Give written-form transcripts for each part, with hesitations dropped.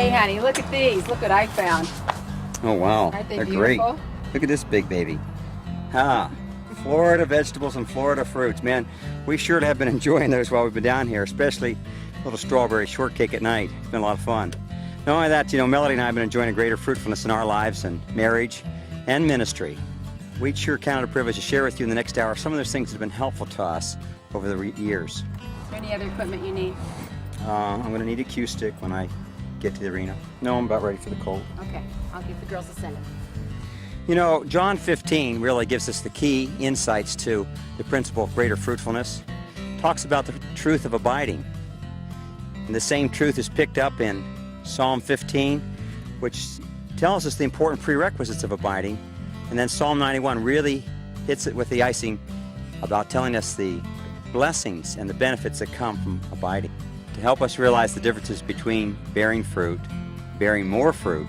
Hey, honey, look at these. Look what I found. Oh, wow. Aren't they They're beautiful? great. Look at this big baby. Ah, Florida vegetables and Florida fruits. Man, we sure have been enjoying those while we've been down here, especially a little strawberry shortcake at night. It's been a lot of fun. Not only that, Melody and I have been enjoying a greater fruitfulness in our lives and marriage and ministry. We'd sure count it a privilege to share with you in the next hour some of those things that have been helpful to us over the years. Is there any other equipment you need? I'm going to need a cue stick when I get to the arena. No, I'm about ready for the colt. Okay, I'll give the girls a send. John 15 really gives us the key insights to the principle of greater fruitfulness. Talks about the truth of abiding. And the same truth is picked up in Psalm 15, which tells us the important prerequisites of abiding. And then Psalm 91 really hits it with the icing about telling us the blessings and the benefits that come from abiding. To help us realize the differences between bearing fruit, bearing more fruit,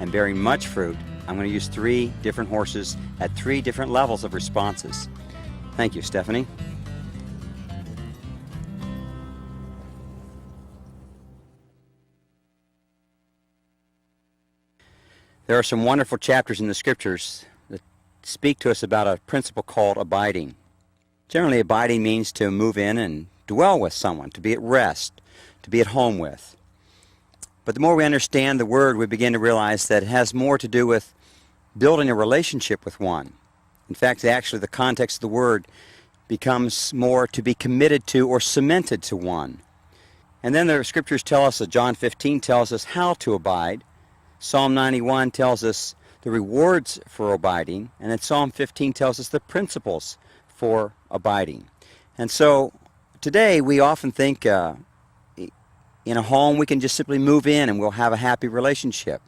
and bearing much fruit, I'm going to use 3 different horses at 3 different levels of responses. Thank you, Stephanie. There are some wonderful chapters in the scriptures that speak to us about a principle called abiding. Generally, abiding means to move in and dwell with someone, to be at rest, to be at home with. But the more we understand the word, we begin to realize that it has more to do with building a relationship with one. In fact, actually, the context of the word becomes more to be committed to or cemented to one. And then the scriptures tell us that John 15 tells us how to abide. Psalm 91 tells us the rewards for abiding. And then Psalm 15 tells us the principles for abiding. And so today we often think in a home we can just simply move in and we'll have a happy relationship.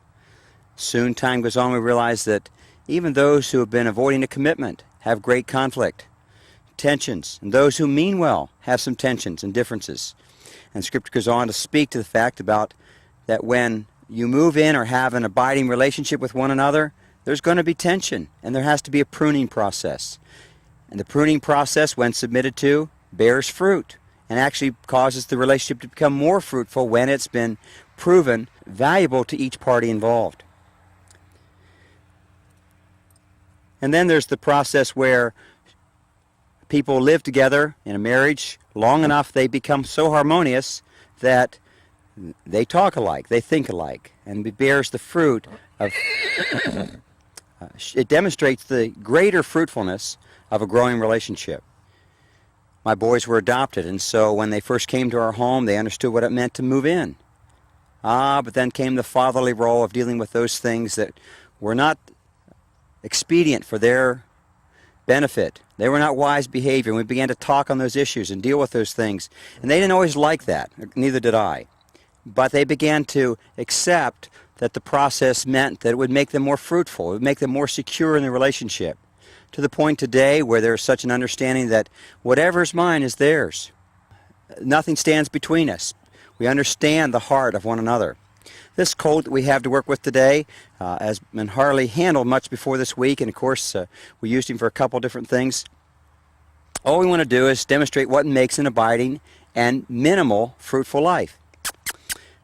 Soon time goes on, we realize that even those who have been avoiding a commitment have great conflict, tensions, and those who mean well have some tensions and differences. And Scripture goes on to speak to the fact about that when you move in or have an abiding relationship with one another, there's going to be tension, and there has to be a pruning process. And the pruning process, when submitted to, bears fruit and actually causes the relationship to become more fruitful when it's been proven valuable to each party involved. And then there's the process where people live together in a marriage long enough they become so harmonious that they talk alike, they think alike, and it bears the fruit of it demonstrates the greater fruitfulness of a growing relationship. My boys were adopted, and so when they first came to our home, they understood what it meant to move in. But then came the fatherly role of dealing with those things that were not expedient for their benefit. They were not wise behavior, and we began to talk on those issues and deal with those things. And they didn't always like that, neither did I. But they began to accept that the process meant that it would make them more fruitful, it would make them more secure in the relationship. To the point today where there's such an understanding that whatever's mine is theirs. Nothing stands between us. We understand the heart of one another. This colt that we have to work with today has been hardly handled much before this week, and of course we used him for a couple different things. All we want to do is demonstrate what makes an abiding and minimal fruitful life.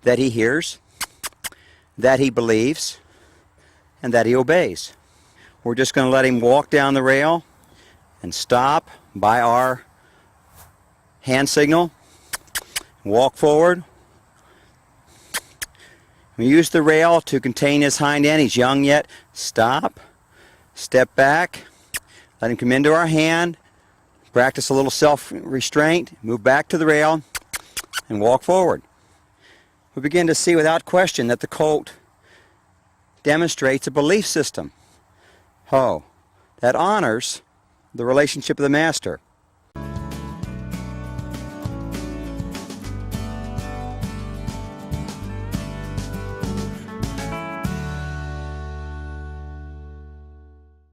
That he hears, that he believes, and that he obeys. We're just going to let him walk down the rail and stop by our hand signal, walk forward. We use the rail to contain his hind end. He's young yet. Stop, step back, let him come into our hand, practice a little self-restraint, move back to the rail, and walk forward. We begin to see without question that the colt demonstrates a belief system that honors the relationship of the master.